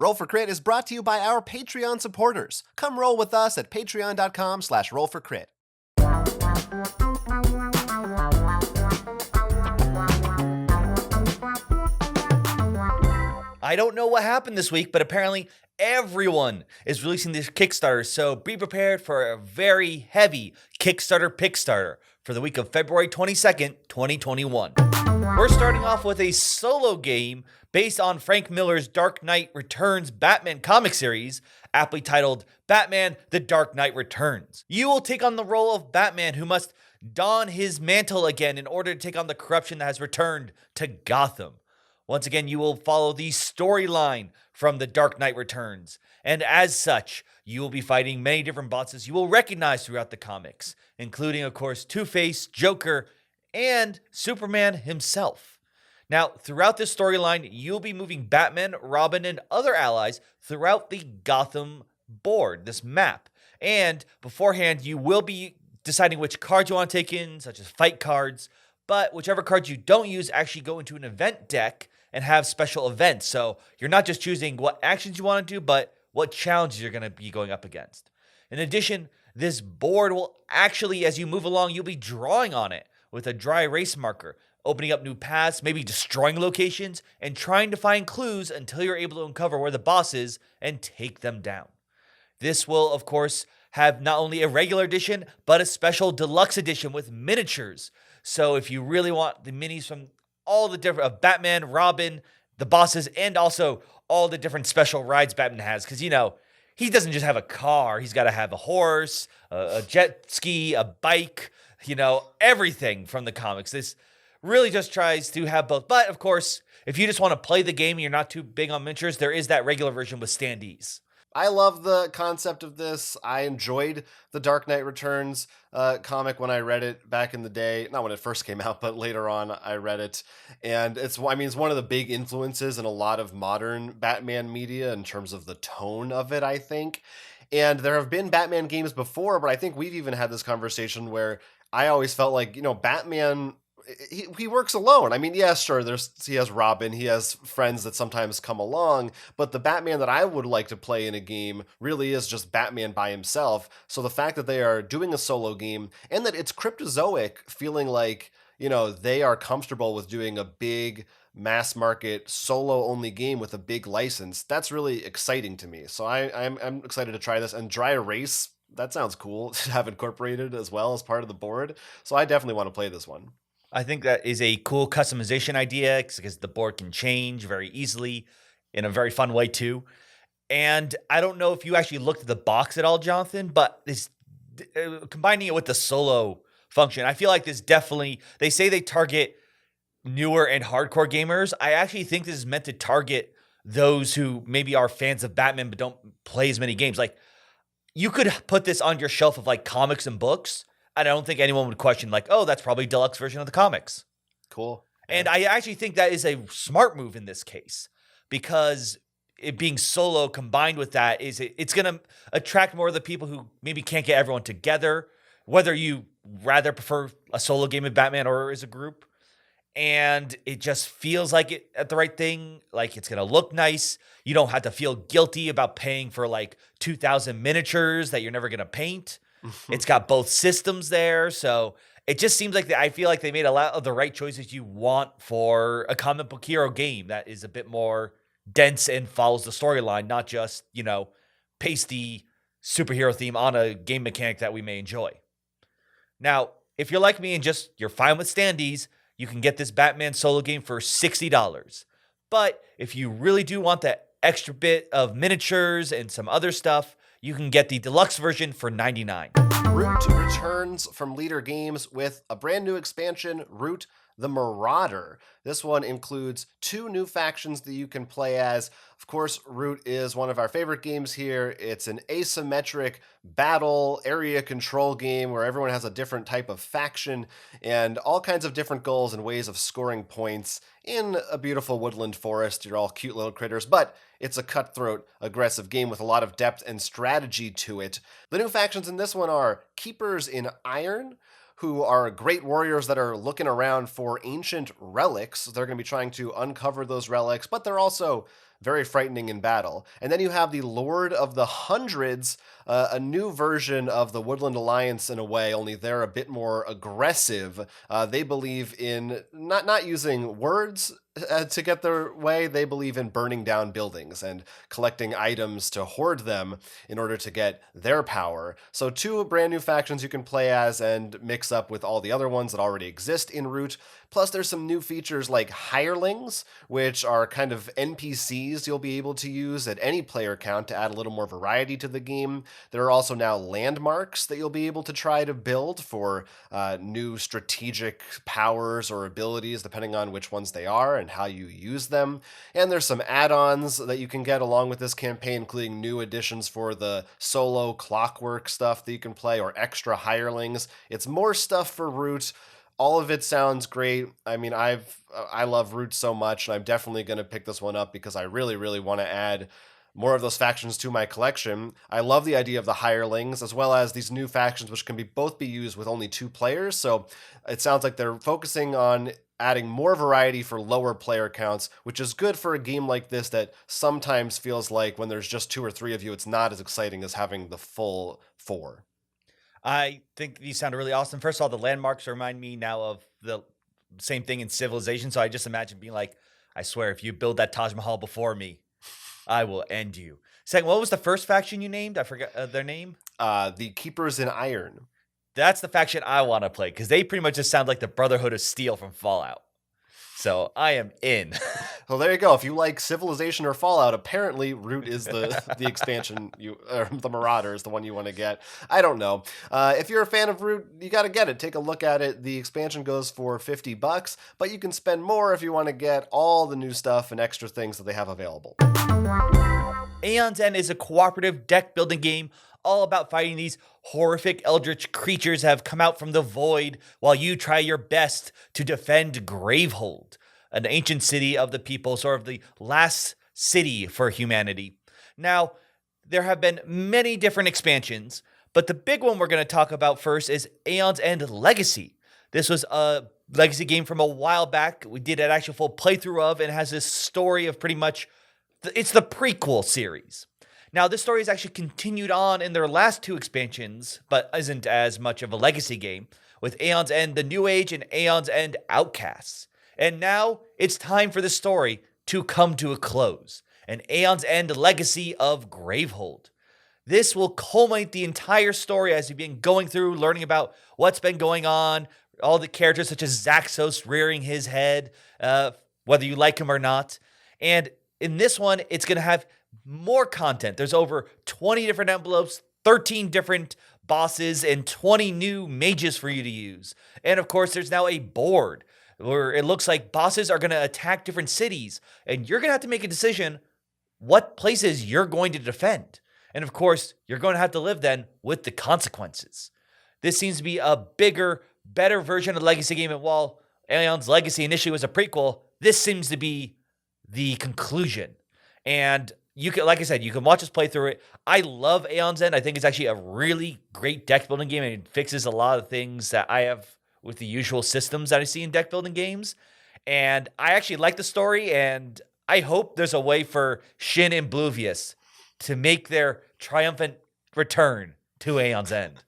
Roll for Crit is brought to you by our Patreon supporters. Come roll with us at patreon.com/rollforcrit. I don't know what happened this week, but apparently everyone is releasing these Kickstarters, so be prepared for a very heavy Pickstarter for the week of February 22nd, 2021. We're starting off with a solo game based on Frank Miller's Dark Knight Returns Batman comic series, aptly titled Batman: The Dark Knight Returns. You will take on the role of Batman, who must don his mantle again in order to take on the corruption that has returned to Gotham. Once again, you will follow the storyline from The Dark Knight Returns, and as such, you will be fighting many different bosses you will recognize throughout the comics, including, of course, Two-Face, Joker, and Superman himself. Now, throughout this storyline, you'll be moving Batman, Robin, and other allies throughout the Gotham board, this map. And beforehand, you will be deciding which cards you want to take in, such as fight cards, but whichever cards you don't use actually go into an event deck and have special events. So you're not just choosing what actions you want to do, but what challenges you're going to be going up against. In addition, this board will actually, as you move along, you'll be drawing on it with a dry erase marker, opening up new paths, maybe destroying locations, and trying to find clues until you're able to uncover where the boss is and take them down. This will, of course, have not only a regular edition, but a special deluxe edition with miniatures. So if you really want the minis from all the different of Batman, Robin, the bosses, and also all the different special rides Batman has, because, you know, he doesn't just have a car. He's got to have a horse, a jet ski, a bike, you know, everything from the comics. This really just tries to have both. But, of course, if you just want to play the game and you're not too big on miniatures, there is that regular version with standees. I love the concept of this. I enjoyed the Dark Knight Returns comic when I read it back in the day. Not when it first came out, but later on I read it. And it's one of the big influences in a lot of modern Batman media in terms of the tone of it, I think. And there have been Batman games before, but I think we've even had this conversation where I always felt like, you know, Batman, he works alone. I mean, yeah, sure, he has Robin, he has friends that sometimes come along, but the Batman that I would like to play in a game really is just Batman by himself. So the fact that they are doing a solo game and that it's Cryptozoic feeling like, you know, they are comfortable with doing a big mass market solo only game with a big license, that's really exciting to me. So I'm excited to try this. And dry erase, that sounds cool to have incorporated as well as part of the board. So I definitely want to play this one. I think that is a cool customization idea because the board can change very easily in a very fun way too. And I don't know if you actually looked at the box at all, Jonathan, but this combining it with the solo function, I feel like this definitely, they say they target newer and hardcore gamers. I actually think this is meant to target those who maybe are fans of Batman but don't play as many games. Like, you could put this on your shelf of like comics and books, and I don't think anyone would question like, oh, that's probably a deluxe version of the comics. Cool. And I actually think that is a smart move in this case, because it being solo combined with that it's going to attract more of the people who maybe can't get everyone together, whether you rather prefer a solo game of Batman or as a group. And it just feels like it at the right thing. Like, it's going to look nice. You don't have to feel guilty about paying for like 2,000 miniatures that you're never going to paint. It's got both systems there. So it just seems like I feel like they made a lot of the right choices you want for a comic book hero game that is a bit more dense and follows the storyline, not just, you know, pasty superhero theme on a game mechanic that we may enjoy. Now, if you're like me and just you're fine with standees, you can get this Batman solo game for $60. But if you really do want that extra bit of miniatures and some other stuff, you can get the deluxe version for $99. Root returns from Leader Games with a brand new expansion, Root the Marauder. This one includes 2 new factions that you can play as. Of course, Root is one of our favorite games here. It's an asymmetric battle area control game where everyone has a different type of faction and all kinds of different goals and ways of scoring points in a beautiful woodland forest. You're all cute little critters, but it's a cutthroat, aggressive game with a lot of depth and strategy to it. The new factions in this one are Keepers in Iron, who are great warriors that are looking around for ancient relics. They're going to be trying to uncover those relics, but they're also very frightening in battle. And then you have the Lord of the Hundreds, a new version of the Woodland Alliance in a way, only they're a bit more aggressive. They believe in not using words to get their way. They believe in burning down buildings and collecting items to hoard them in order to get their power. So two brand new factions you can play as and mix up with all the other ones that already exist in Root. Plus, there's some new features like hirelings, which are kind of NPCs you'll be able to use at any player count to add a little more variety to the game. There are also now landmarks that you'll be able to try to build for new strategic powers or abilities, depending on which ones they are and how you use them. And there's some add-ons that you can get along with this campaign, including new additions for the solo clockwork stuff that you can play or extra hirelings. It's more stuff for Root. All of it sounds great. I mean, I love Root so much, and I'm definitely going to pick this one up because I really, really want to add more of those factions to my collection. I love the idea of the hirelings, as well as these new factions, which can both be used with only 2 players. So it sounds like they're focusing on adding more variety for lower player counts, which is good for a game like this that sometimes feels like when there's just 2 or 3 of you, it's not as exciting as having the full 4. I think these sound really awesome. First of all, the landmarks remind me now of the same thing in Civilization. So I just imagine being like, I swear, if you build that Taj Mahal before me, I will end you. Second, what was the first faction you named? I forgot their name. The Keepers in Iron. That's the faction I want to play because they pretty much just sound like the Brotherhood of Steel from Fallout. So I am in. Well, there you go. If you like Civilization or Fallout, apparently Root is the expansion the Marauder is the one you want to get. I don't know. If you're a fan of Root, you got to get it. Take a look at it. The expansion goes for $50, but you can spend more if you want to get all the new stuff and extra things that they have available. Aeon's End is a cooperative deck building game all about fighting these horrific eldritch creatures that have come out from the void while you try your best to defend Gravehold, an ancient city of the people, sort of the last city for humanity. Now, there have been many different expansions, but the big one we're going to talk about first is Aeon's End Legacy. This was a legacy game from a while back. We did an actual full playthrough of, and has this story of pretty much, it's the prequel series. Now, this story is actually continued on in their last 2 expansions, but isn't as much of a legacy game, with Aeon's End The New Age and Aeon's End Outcasts. And now, it's time for the story to come to a close, an Aeon's End Legacy of Gravehold. This will culminate the entire story as you've been going through, learning about what's been going on, all the characters such as Zaxos rearing his head, whether you like him or not. And in this one, it's going to have more content. There's over 20 different envelopes, 13 different bosses, and 20 new mages for you to use. And of course, there's now a board where it looks like bosses are going to attack different cities, and you're going to have to make a decision what places you're going to defend. And of course, you're going to have to live then with the consequences. This seems to be a bigger, better version of the Legacy game, and while Aeon's Legacy initially was a prequel, this seems to be the conclusion. And you can, like I said, you can watch us play through it. I love Aeon's End. I think it's actually a really great deck building game, and it fixes a lot of things that I have with the usual systems that I see in deck building games. And I actually like the story, and I hope there's a way for Shin and Bluvius to make their triumphant return to Aeon's End.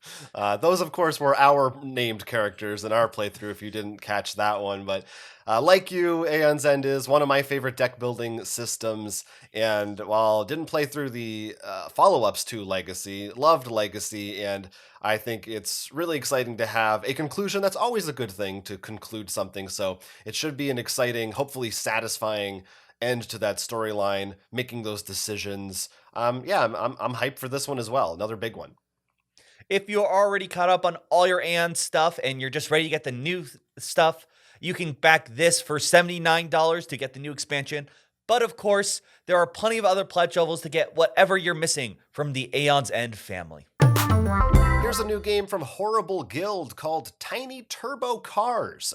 Those, of course, were our named characters in our playthrough, if you didn't catch that one. But like you, Aeon's End is one of my favorite deck building systems. And while didn't play through the follow-ups to Legacy, loved Legacy, and I think it's really exciting to have a conclusion. That's always a good thing, to conclude something. So it should be an exciting, hopefully satisfying end to that storyline, making those decisions. I'm hyped for this one as well. Another big one. If you're already caught up on all your Aeon stuff and you're just ready to get the new stuff, you can back this for $79 to get the new expansion. But of course, there are plenty of other pledge levels to get whatever you're missing from the Aeon's End family. Here's a new game from Horrible Guild called Tiny Turbo Cars.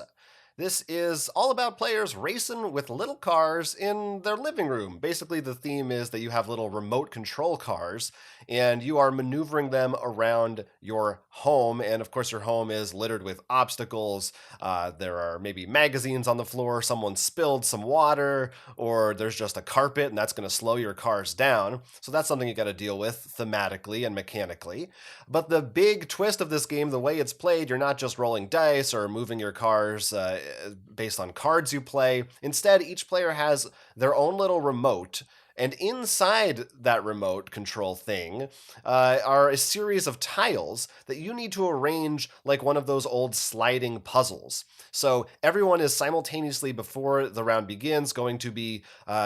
This is all about players racing with little cars in their living room. Basically, the theme is that you have little remote control cars and you are maneuvering them around your home. And of course, your home is littered with obstacles. There are maybe magazines on the floor, someone spilled some water, or there's just a carpet and that's going to slow your cars down. So that's something you got to deal with thematically and mechanically. But the big twist of this game, the way it's played, you're not just rolling dice or moving your cars based on cards you play. Instead, each player has their own little remote. And inside that remote control thing are a series of tiles that you need to arrange like one of those old sliding puzzles. So everyone is simultaneously, before the round begins, going to be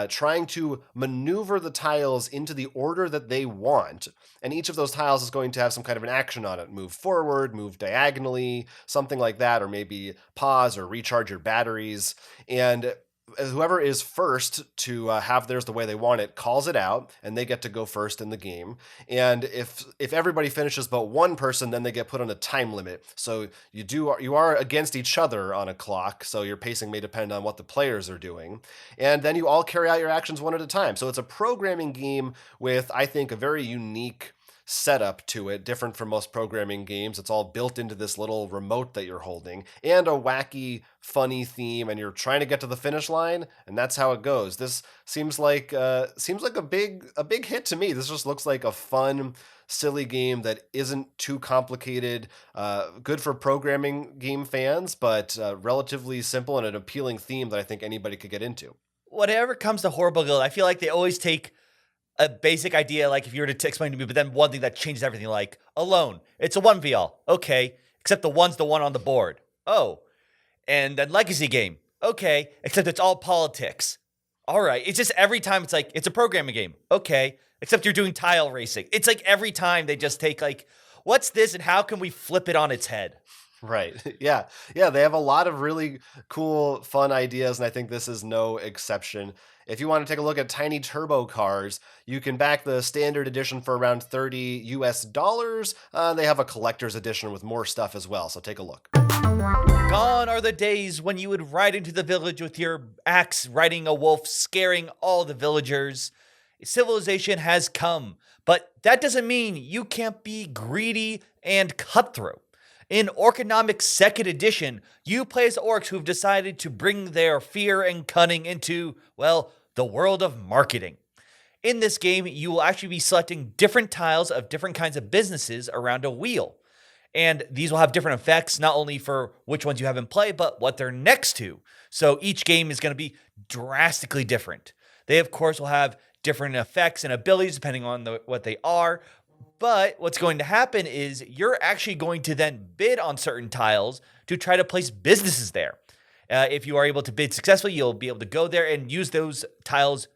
trying to maneuver the tiles into the order that they want. And each of those tiles is going to have some kind of an action on it. Move forward, move diagonally, something like that, or maybe pause or recharge your batteries. And whoever is first to have theirs the way they want it calls it out, and they get to go first in the game. And if everybody finishes but one person, then they get put on a time limit. So you are against each other on a clock, so your pacing may depend on what the players are doing. And then you all carry out your actions one at a time. So it's a programming game with, I think, a very unique setup to it, different from most programming games. It's all built into this little remote that you're holding, and a wacky, funny theme, and you're trying to get to the finish line, and that's how it goes. This seems like a big hit to me. This just looks like a fun, silly game that isn't too complicated, good for programming game fans, but relatively simple and an appealing theme that I think anybody could get into. Whatever comes to Horrible Guild, I feel like they always take a basic idea, like if you were to explain to me, but then one thing that changes everything, like Alone. It's a 1v all. Okay. Except the one's the one on the board. Oh. And then Legacy Game. Okay. Except it's all politics. All right. It's just every time it's like, it's a programming game. Okay. Except you're doing tile racing. It's like every time they just take like, what's this and how can we flip it on its head? Right. Yeah. Yeah. They have a lot of really cool, fun ideas, and I think this is no exception. If you want to take a look at Tiny Turbo Cars, you can back the standard edition for around $30 US. They have a collector's edition with more stuff as well, so take a look. Gone are the days when you would ride into the village with your axe riding a wolf, scaring all the villagers. Civilization has come, but that doesn't mean you can't be greedy and cutthroat. In Orconomics 2nd edition, you play as orcs who've decided to bring their fear and cunning into, well, the world of marketing. In this game, you will actually be selecting different tiles of different kinds of businesses around a wheel. And these will have different effects, not only for which ones you have in play, but what they're next to. So each game is going to be drastically different. They, of course, will have different effects and abilities depending on what they are. But what's going to happen is you're actually going to then bid on certain tiles to try to place businesses there. If you are able to bid successfully, you'll be able to go there and use those tiles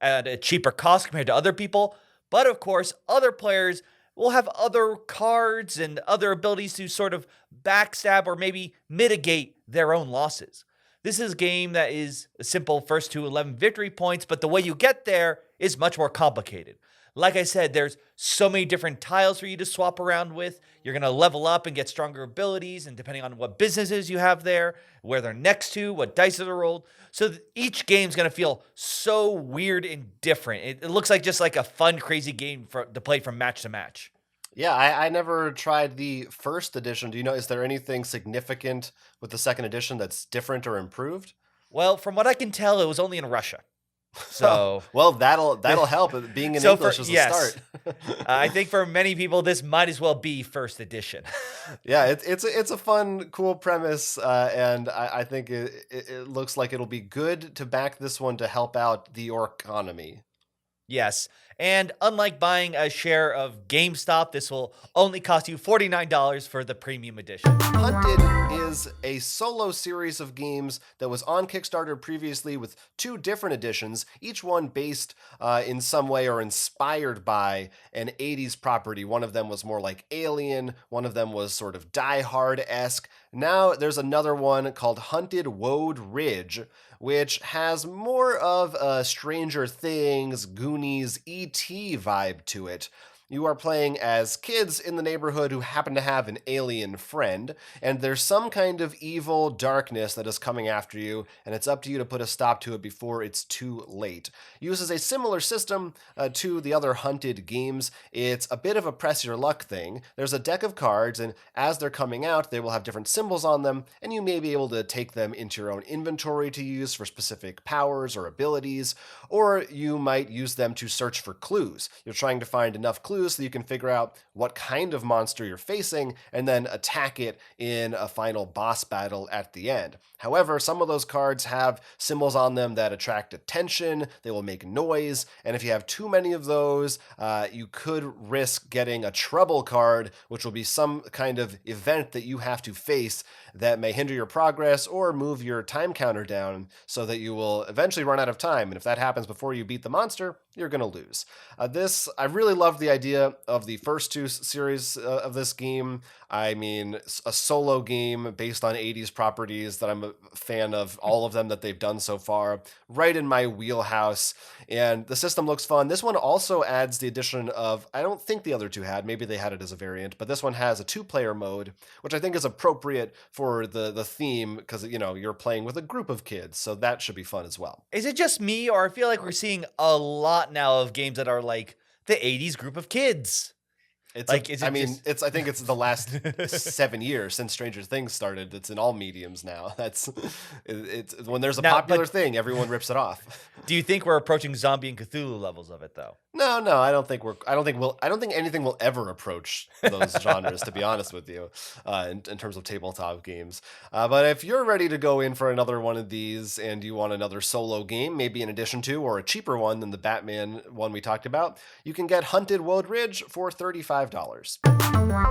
at a cheaper cost compared to other people. But of course, other players will have other cards and other abilities to sort of backstab or maybe mitigate their own losses. This is a game that is a simple first to 11 victory points, but the way you get there is much more complicated. Like I said, there's so many different tiles for you to swap around with. You're going to level up and get stronger abilities, and depending on what businesses you have there, where they're next to, what dice are rolled. So each game's going to feel so weird and different. It looks like just like a fun, crazy game to play from match to match. Yeah, I never tried the first edition. Do you know, is there anything significant with the second edition that's different or improved? Well, from what I can tell, it was only in Russia. So well, that'll help. Being in English is a start. I think for many people, this might as well be first edition. Yeah, it's a fun, cool premise, and I think it looks like it'll be good to back this one to help out the Orconomy. Yes, and unlike buying a share of GameStop, this will only cost you $49 for the premium edition. Hunted is a solo series of games that was on Kickstarter previously with 2 different editions, each one based in some way or inspired by an 80s property. One of them was more like Alien, one of them was sort of Die Hard-esque. Now there's another one called Hunted Wode Ridge, which has more of a Stranger Things, Goonies, E.T. vibe to it. You are playing as kids in the neighborhood who happen to have an alien friend, and there's some kind of evil darkness that is coming after you, and it's up to you to put a stop to it before it's too late. Uses a similar system to the other Hunted games. It's a bit of a press your luck thing. There's a deck of cards, and as they're coming out, they will have different symbols on them, and you may be able to take them into your own inventory to use for specific powers or abilities, or you might use them to search for clues. You're trying to find enough clues so you can figure out what kind of monster you're facing and then attack it in a final boss battle at the end. However, some of those cards have symbols on them that attract attention, they will make noise, and if you have too many of those, you could risk getting a trouble card, which will be some kind of event that you have to face that may hinder your progress or move your time counter down so that you will eventually run out of time. And if that happens before you beat the monster, you're going to lose. I really loved the idea of the first two series of this game. I mean, a solo game based on 80s properties that I'm a fan of, all of them that they've done so far, right in my wheelhouse. And the system looks fun. This one also adds the addition of, I don't think the other two had, maybe they had it as a variant, but this one has a 2-player mode, which I think is appropriate for the theme because, you know, you're playing with a group of kids, so that should be fun as well. Is it just me, or I feel like we're seeing a lot now of games that are like the 80s group of kids? It's like, I think it's the last 7 years since Stranger Things started. It's in all mediums now. It's when there's a popular thing, everyone rips it off. Do you think we're approaching Zombie and Cthulhu levels of it though? No, I don't think anything will ever approach those genres, to be honest with you, in terms of tabletop games. But if you're ready to go in for another one of these and you want another solo game, maybe in addition to or a cheaper one than the Batman one we talked about, you can get Hunted Wode Ridge for $35.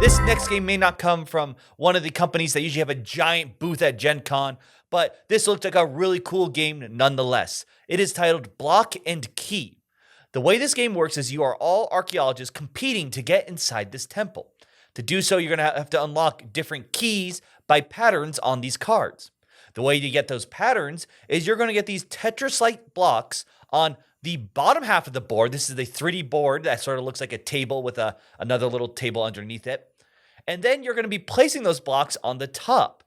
This next game may not come from one of the companies that usually have a giant booth at Gen Con, but this looked like a really cool game nonetheless. It is titled Block and Key. The way this game works is you are all archaeologists competing to get inside this temple. To do so, you're going to have to unlock different keys by patterns on these cards. The way you get those patterns is you're going to get these Tetris-like blocks on the bottom half of the board. This is the 3D board that sort of looks like a table with another little table underneath it. And then you're going to be placing those blocks on the top.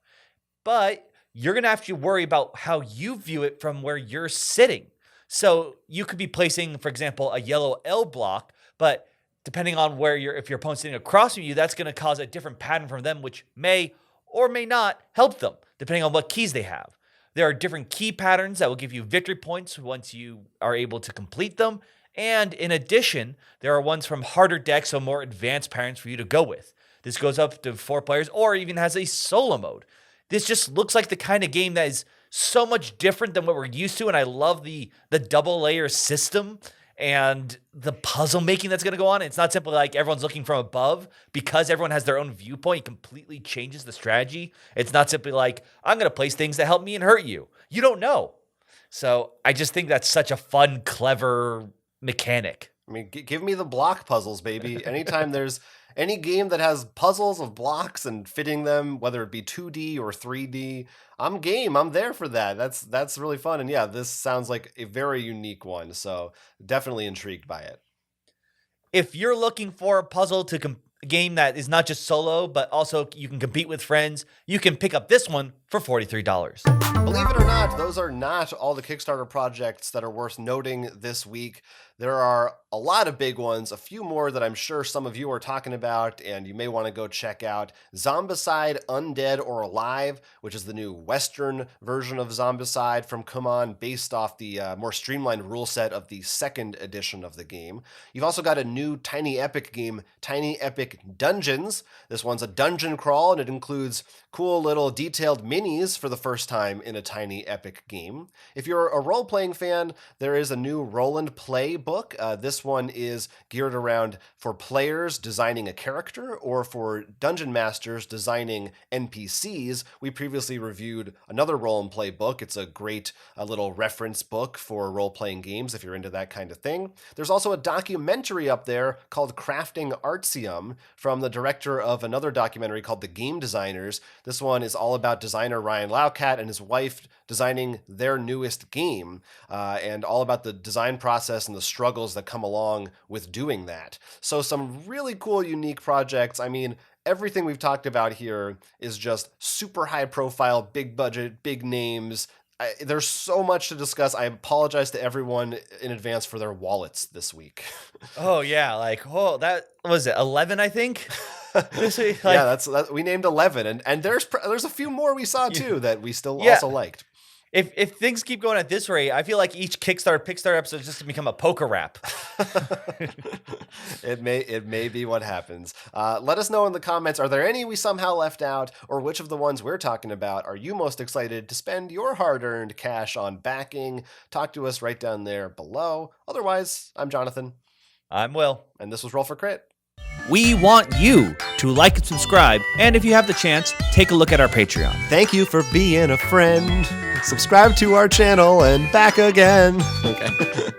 But you're going to have to worry about how you view it from where you're sitting. So you could be placing, for example, a yellow L block, but depending on if your opponent's sitting across from you, that's going to cause a different pattern from them, which may or may not help them, depending on what keys they have. There are different key patterns that will give you victory points once you are able to complete them. And in addition, there are ones from harder decks, so more advanced patterns for you to go with. This goes up to 4 players or even has a solo mode. This just looks like the kind of game that is so much different than what we're used to. And I love the double layer system and the puzzle making that's going to go on. It's not simply like everyone's looking from above. Because everyone has their own viewpoint, it completely changes the strategy. It's not simply like, I'm going to place things that help me and hurt you. You don't know. So I just think that's such a fun, clever mechanic. I mean, give me the block puzzles, baby. Anytime there's any game that has puzzles of blocks and fitting them, whether it be 2D or 3D, I'm game. I'm there for that. That's really fun. And yeah, this sounds like a very unique one. So definitely intrigued by it. If you're looking for a puzzle a game that is not just solo, but also you can compete with friends, you can pick up this one for $43. Believe it or not, those are not all the Kickstarter projects that are worth noting this week. There are a lot of big ones, a few more that I'm sure some of you are talking about and you may want to go check out. Zombicide Undead or Alive, which is the new Western version of Zombicide from CMON, based off the more streamlined rule set of the second edition of the game. You've also got a new Tiny Epic game, Tiny Epic Dungeons. This one's a dungeon crawl and it includes cool little detailed minis for the first time in a Tiny Epic game. If you're a role-playing fan, there is a new Roll and Play book. This one is geared around for players designing a character or for dungeon masters designing NPCs. We previously reviewed another Roll and Play book. It's a great little reference book for role-playing games if you're into that kind of thing. There's also a documentary up there called Crafting Artsium. from the director of another documentary called The Game Designers. This one is all about designer Ryan Laukat and his wife designing their newest game, and all about the design process and the struggles that come along with doing that. So some really cool, unique projects. I mean, everything we've talked about here is just super high profile, big budget, big names. There's so much to discuss. I apologize to everyone in advance for their wallets this week. Oh yeah, that was it 11, I think. This week, Yeah, we named 11, and there's a few more we saw too that we still also liked. If things keep going at this rate, I feel like each Pickstarter episode is just to become a poker rap. It may be what happens. Let us know in the comments, are there any we somehow left out, or which of the ones we're talking about are you most excited to spend your hard-earned cash on backing? Talk to us right down there below. Otherwise, I'm Jonathan. I'm Will. And this was Roll for Crit. We want you to like and subscribe, and if you have the chance, take a look at our Patreon. Thank you for being a friend. Subscribe to our channel and back again. Okay.